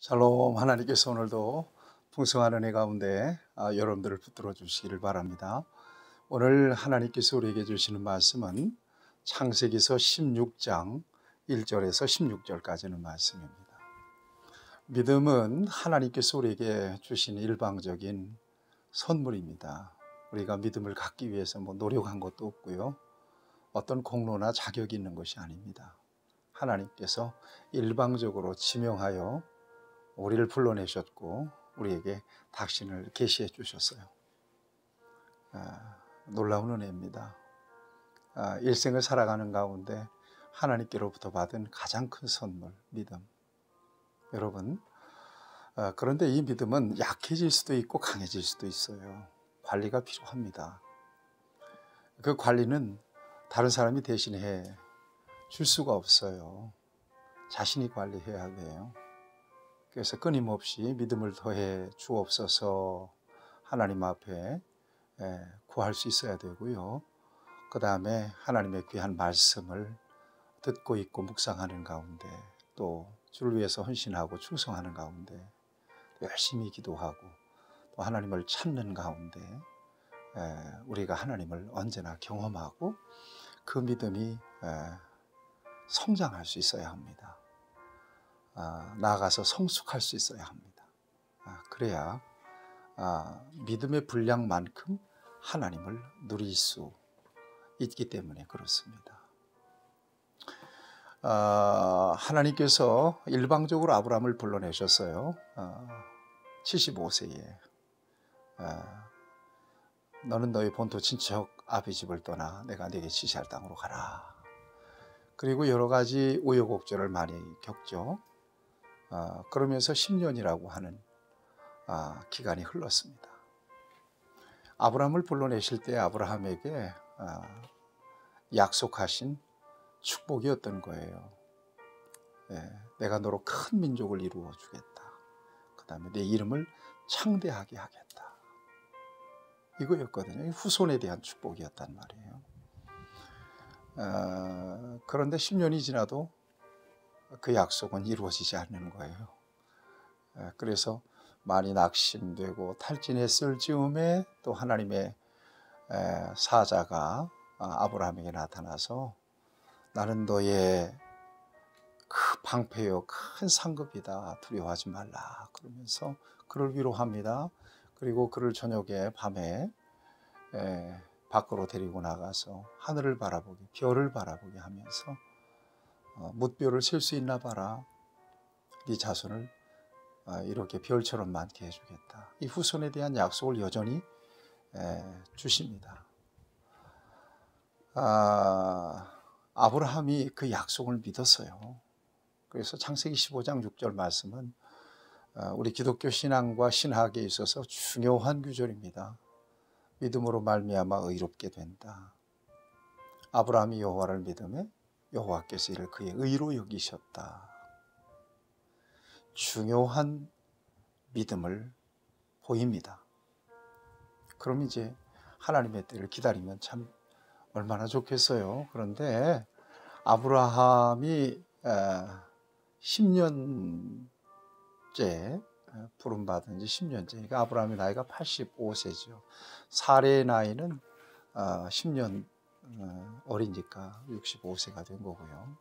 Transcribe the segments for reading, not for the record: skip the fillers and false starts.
샬롬. 하나님께서 오늘도 풍성한 은혜 가운데 여러분들을 붙들어 주시기를 바랍니다. 오늘 하나님께서 우리에게 주시는 말씀은 창세기서 16장 1절에서 16절까지는 말씀입니다. 믿음은 하나님께서 우리에게 주신 일방적인 선물입니다. 우리가 믿음을 갖기 위해서 노력한 것도 없고요, 어떤 공로나 자격이 있는 것이 아닙니다. 하나님께서 일방적으로 지명하여 우리를 불러내셨고 우리에게 당신을 계시해 주셨어요. 놀라운 은혜입니다. 일생을 살아가는 가운데 하나님께로부터 받은 가장 큰 선물, 믿음. 여러분, 그런데 이 믿음은 약해질 수도 있고 강해질 수도 있어요. 관리가 필요합니다. 그 관리는 다른 사람이 대신해 줄 수가 없어요. 자신이 관리해야 돼요. 그래서 끊임없이 믿음을 더해 주옵소서 하나님 앞에 구할 수 있어야 되고요. 그 다음에 하나님의 귀한 말씀을 듣고 있고 묵상하는 가운데, 또 주를 위해서 헌신하고 충성하는 가운데, 열심히 기도하고 또 하나님을 찾는 가운데 우리가 하나님을 언제나 경험하고 그 믿음이 성장할 수 있어야 합니다. 나아가서 성숙할 수 있어야 합니다. 그래야 믿음의 분량만큼 하나님을 누릴 수 있기 때문에 그렇습니다. 하나님께서 일방적으로 아브라함을 불러내셨어요. 75세에 너는 너희 본토 친척 아비 집을 떠나 내가 네게 지시할 땅으로 가라. 그리고 여러 가지 우여곡절을 많이 겪죠. 그러면서 10년이라고 하는 기간이 흘렀습니다. 아브라함을 불러내실 때 아브라함에게 약속하신 축복이었던 거예요. 내가 너로 큰 민족을 이루어 주겠다. 그 다음에 내 이름을 창대하게 하겠다. 이거였거든요. 후손에 대한 축복이었단 말이에요. 그런데 10년이 지나도 그 약속은 이루어지지 않는 거예요. 그래서 많이 낙심되고 탈진했을 즈음에 또 하나님의 사자가 아브라함에게 나타나서 나는 너의 그 방패요 큰 상급이다, 두려워하지 말라 그러면서 그를 위로합니다. 그리고 그를 저녁에 밤에 밖으로 데리고 나가서 하늘을 바라보게, 별을 바라보게 하면서 뭇별을 셀 수 있나 봐라. 네 자손을 이렇게 별처럼 많게 해주겠다. 이 후손에 대한 약속을 여전히 주십니다. 아브라함이 그 약속을 믿었어요. 그래서 창세기 15장 6절 말씀은 우리 기독교 신앙과 신학에 있어서 중요한 구절입니다. 믿음으로 말미암아 의롭게 된다. 아브라함이 여호와를 믿음에 여호와께서 이를 그의 의로 여기셨다. 중요한 믿음을 보입니다. 그럼 이제 하나님의 때를 기다리면 참 얼마나 좋겠어요. 그런데 아브라함이 10년째 부름받은 지 10년째, 그러니까 아브라함의 나이가 85세죠. 사레의 나이는 10년 어리니까 65세가 된 거고요.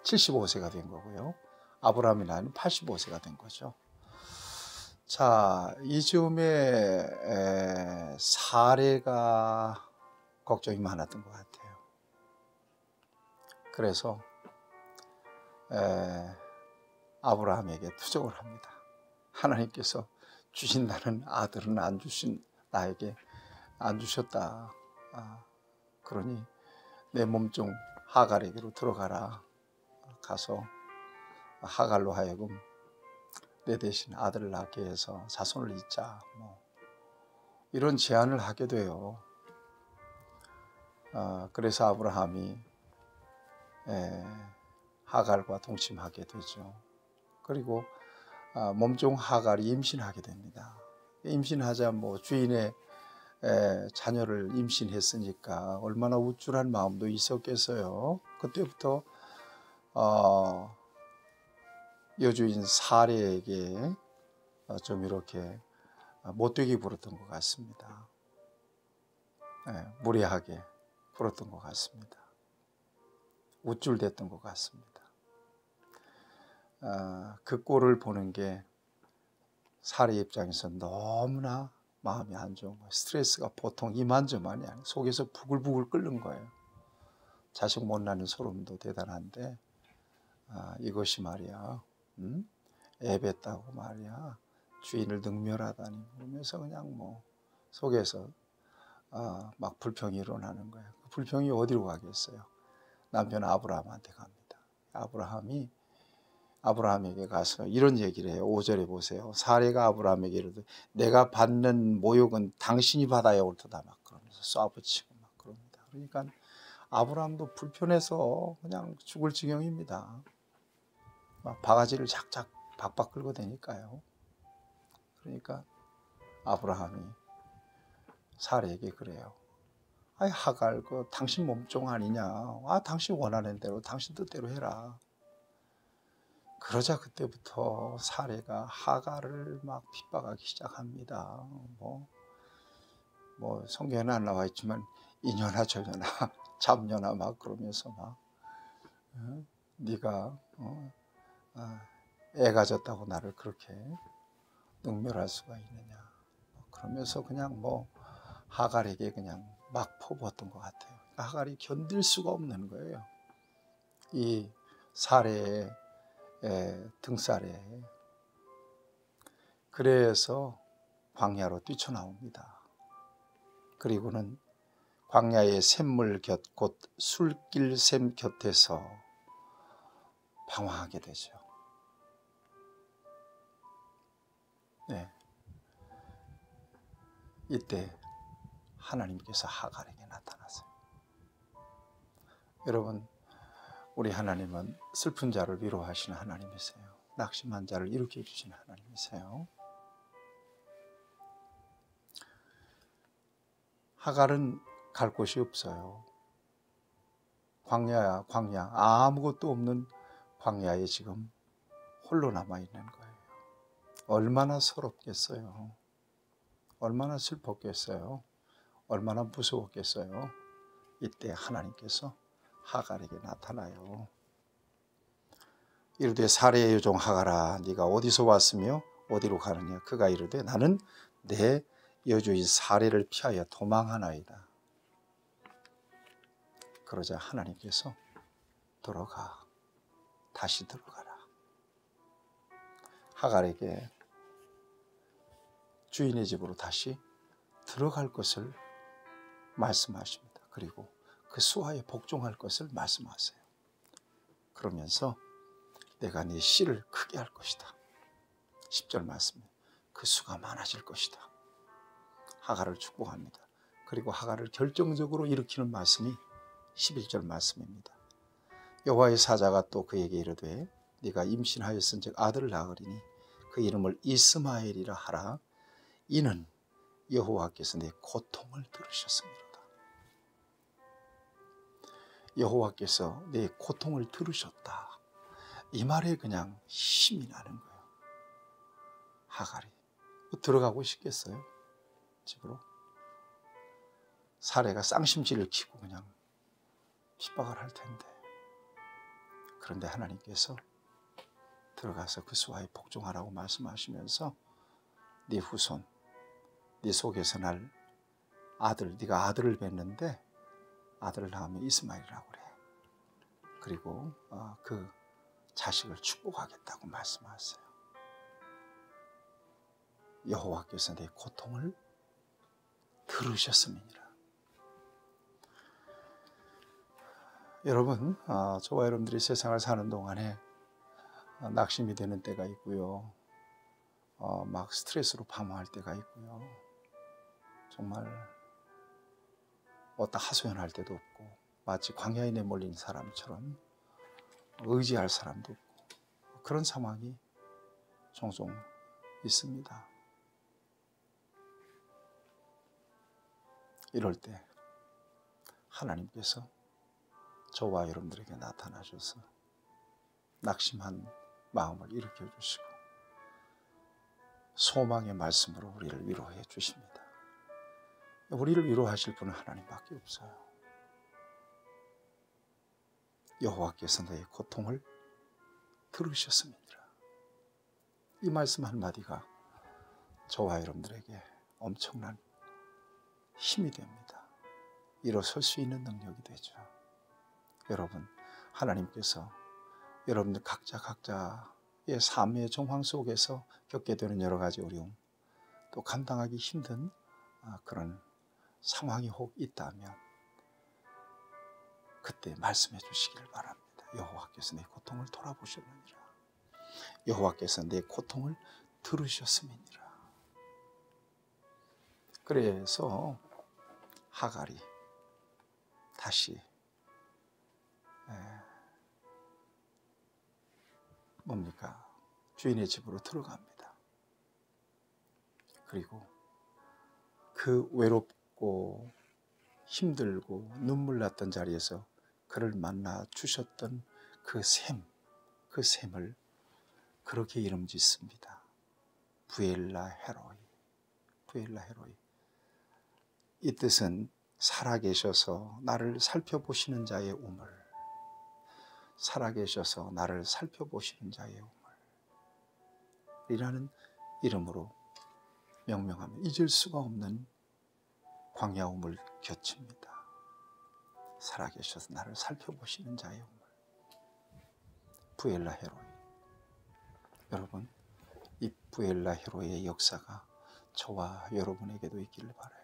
75세가 된 거고요. 아브라함의 나이는 85세가 된 거죠. 자, 이즈음에 사례가 걱정이 많았던 것 같아요. 그래서 아브라함에게 투정을 합니다. 하나님께서 주신다는 아들은 나에게 안 주셨다. 그러니 내 몸종 하갈에게로 들어가라. 가서 하갈로 하여금 내 대신 아들을 낳게 해서 자손을 잇자. 이런 제안을 하게 돼요. 그래서 아브라함이 하갈과 동침하게 되죠. 그리고 몸종 하갈이 임신하게 됩니다. 임신하자 주인의 자녀를 임신했으니까 얼마나 우쭐한 마음도 있었겠어요. 그때부터 어, 여주인 사례에게 좀 이렇게 못되게 굴었던 것 같습니다. 무례하게 굴었던 것 같습니다. 우쭐댔던 것 같습니다. 그 꼴을 보는 게 사례 입장에서 너무나 마음이 안 좋은 거예요. 스트레스가 보통 이만저만이 아니에요. 속에서 부글부글 끓는 거예요. 자식 못 낳는 소름도 대단한데 이것이 말이야 애뱉다고 말이야 주인을 능멸하다니 그러면서 그냥 뭐 속에서 막 불평이 일어나는 거예요. 그 불평이 어디로 가겠어요? 남편 아브라함한테 갑니다. 아브라함에게 가서 이런 얘기를 해요. 5절에 보세요. 사례가 아브라함에게 이르되 내가 받는 모욕은 당신이 받아야 옳도다 막 그러면서 쏴붙이고 막 그럽니다. 그러니까 아브라함도 불편해서 그냥 죽을 지경입니다. 막 바가지를 작작 박박 끌고 다니까요. 그러니까 아브라함이 사례에게 그래요. 아이 하갈 그 당신 몸종 아니냐. 당신 원하는 대로 당신 뜻대로 해라. 그러자 그때부터 사례가 하갈을 막 핍박하기 시작합니다. 뭐 성경에는 안 나와 있지만 이년아 저년아 잡년아 막 그러면서 막 네가 애가 졌다고 나를 그렇게 능멸할 수가 있느냐. 그러면서 그냥 뭐 하갈에게 그냥 막 퍼부었던 것 같아요. 하갈이 견딜 수가 없는 거예요. 이 사례의 등살에. 그래서 광야로 뛰쳐나옵니다. 그리고는 광야의 샘물 곁 곧 술길샘 곁에서 방황하게 되죠. 이때 하나님께서 하갈에게 나타나세요. 여러분, 우리 하나님은 슬픈 자를 위로하시는 하나님이세요. 낙심한 자를 일으켜 주시는 하나님이세요. 하갈은 갈 곳이 없어요. 광야야 광야. 아무것도 없는 광야에 지금 홀로 남아있는 거예요. 얼마나 서럽겠어요. 얼마나 슬펐겠어요. 얼마나 무서웠겠어요. 이때 하나님께서 하갈에게 나타나요. 이르되 사례의 여종 하갈아 네가 어디서 왔으며 어디로 가느냐. 그가 이르되 나는 내 여주인 사례를 피하여 도망하나이다. 그러자 하나님께서 들어가. 다시 들어가라. 하갈에게 주인의 집으로 다시 들어갈 것을 말씀하십니다. 그리고 그 수하에 복종할 것을 말씀하세요. 그러면서 내가 네 씨를 크게 할 것이다. 10절 말씀에 그 수가 많아질 것이다. 하갈을 축복합니다. 그리고 하갈을 결정적으로 일으키는 말씀이 11절 말씀입니다. 여호와의 사자가 또 그에게 이르되 네가 임신하였은즉 아들을 낳으리니 그 이름을 이스마엘이라 하라. 이는 여호와께서 내 고통을 들으셨습니다. 여호와께서 내 고통을 들으셨다. 이 말에 그냥 힘이 나는 거예요. 하갈이 들어가고 싶겠어요? 집으로? 사례가 쌍심지를 키고 그냥 핍박을 할 텐데. 그런데 하나님께서 들어가서 그 수하에 복종하라고 말씀하시면서 네 후손, 네 속에서 날 아들, 네가 아들을 뵀는데 아들을 낳으면 이스마엘이라고 그래. 그리고 그 자식을 축복하겠다고 말씀하세요. 여호와께서 내 고통을 들으셨음이니라. 여러분, 저와 여러분들이 세상을 사는 동안에 낙심이 되는 때가 있고요. 막 스트레스로 방황할 때가 있고요. 정말 어디다 하소연할 때도 없고 마치 광야에 내몰린 사람처럼 의지할 사람도 없고 그런 상황이 종종 있습니다. 이럴 때 하나님께서 저와 여러분들에게 나타나셔서 낙심한 마음을 일으켜 주시고 소망의 말씀으로 우리를 위로해 주십니다. 우리를 위로하실 분은 하나님밖에 없어요. 여호와께서 너의 고통을 들으셨습니다. 이 말씀 한마디가 저와 여러분들에게 엄청난 힘이 됩니다. 일어설 수 있는 능력이 되죠. 여러분, 하나님께서 여러분들 각자의 삶의 정황 속에서 겪게 되는 여러 가지 어려움, 또 감당하기 힘든 그런 상황이 혹 있다면 그때 말씀해 주시기를 바랍니다. 여호와께서 내 고통을 돌아보셨느니라. 여호와께서 내 고통을 들으셨음이니라. 그래서 하갈이 다시 주인의 집으로 들어갑니다. 그리고 그 외롭고 힘들고 눈물 났던 자리에서 그를 만나 주셨던 그 샘을 그렇게 이름 짓습니다. 부엘라 헤로이. 이 뜻은 살아계셔서 나를 살펴보시는 자의 우물, 살아계셔서 나를 살펴보시는 자의 우물이라는 이름으로 명명하며 잊을 수가 없는 광야 우물 곁입니다. 살아계셔서 나를 살펴보시는 자의 우물, 부엘라 헤로이. 여러분, 이 부엘라 헤로이의 역사가 저와 여러분에게도 있기를 바라요.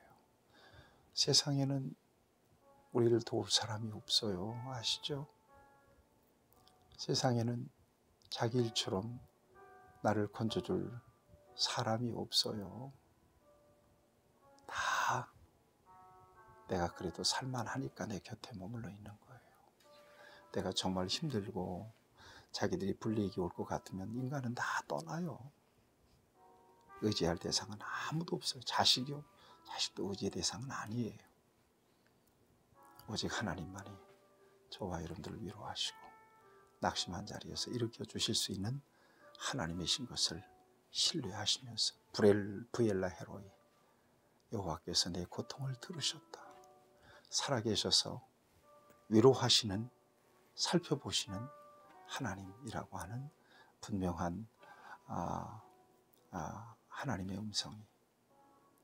세상에는 우리를 도울 사람이 없어요. 아시죠? 세상에는 자기 일처럼 나를 건져줄 사람이 없어요. 다 내가 그래도 살만하니까 내 곁에 머물러 있는 거예요. 내가 정말 힘들고 자기들이 불이익이 올 것 같으면 인간은 다 떠나요. 의지할 대상은 아무도 없어요. 자식도 의지의 대상은 아니에요. 오직 하나님만이 저와 여러분들을 위로하시고 낙심한 자리에서 일으켜 주실 수 있는 하나님이신 것을 신뢰하시면서 부엘라 헤로이, 여호와께서 내 고통을 들으셨다. 살아계셔서 위로하시는, 살펴보시는 하나님이라고 하는 분명한 하나님의 음성이,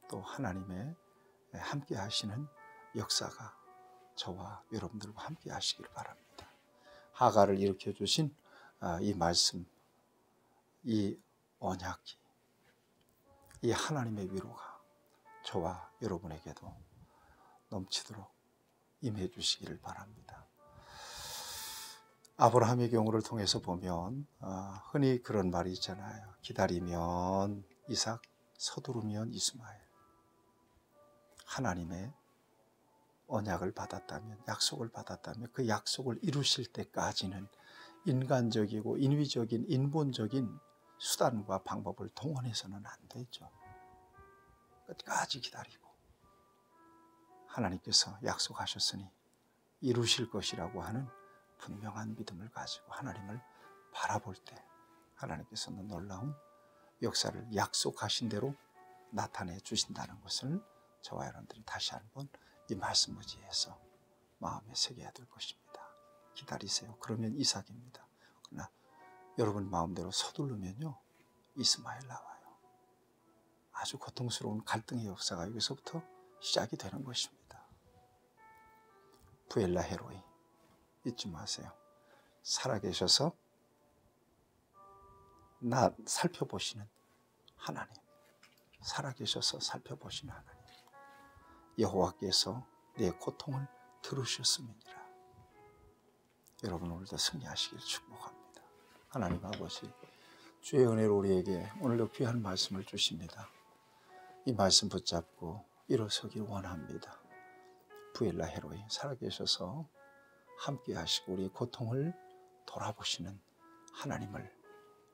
또 하나님의 함께 하시는 역사가 저와 여러분들과 함께 하시길 바랍니다. 하갈을 일으켜 주신 이 말씀, 이 언약이, 이 하나님의 위로가 저와 여러분에게도 넘치도록 임해 주시기를 바랍니다. 아브라함의 경우를 통해서 보면 흔히 그런 말이 있잖아요. 기다리면 이삭, 서두르면 이스마엘. 하나님의 언약을 받았다면, 약속을 받았다면 그 약속을 이루실 때까지는 인간적이고 인위적인, 인본적인 수단과 방법을 동원해서는 안 되죠. 끝까지 기다리고 하나님께서 약속하셨으니 이루실 것이라고 하는 분명한 믿음을 가지고 하나님을 바라볼 때 하나님께서는 놀라운 역사를 약속하신 대로 나타내 주신다는 것을 저와 여러분들이 다시 한번 이 말씀 의지해서 마음에 새겨야 될 것입니다. 기다리세요. 그러면 이삭입니다. 그러나 여러분 마음대로 서두르면요, 이스마엘 나와요. 아주 고통스러운 갈등의 역사가 여기서부터 시작이 되는 것입니다. 부엘라 헤로이, 잊지 마세요. 살아계셔서 나 살펴보시는 하나님, 살아계셔서 살펴보시는 하나님, 여호와께서 내 고통을 들으셨음이니라. 여러분 오늘도 승리하시길 축복합니다. 하나님 아버지, 주의 은혜로 우리에게 오늘도 귀한 말씀을 주십니다. 이 말씀 붙잡고 일어서길 원합니다. 부엘라 헤로이, 살아계셔서 함께 하시고 우리의 고통을 돌아보시는 하나님을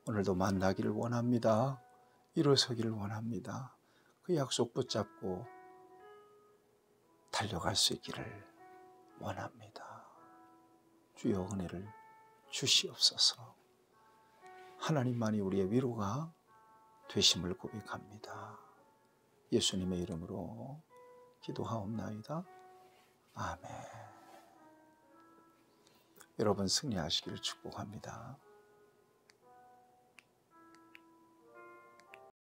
오늘도 만나기를 원합니다. 일어서기를 원합니다. 그 약속 붙잡고 달려갈 수 있기를 원합니다. 주여 은혜를 주시옵소서. 하나님만이 우리의 위로가 되심을 고백합니다. 예수님의 이름으로 기도하옵나이다. 아멘. 여러분 승리하시기를 축복합니다.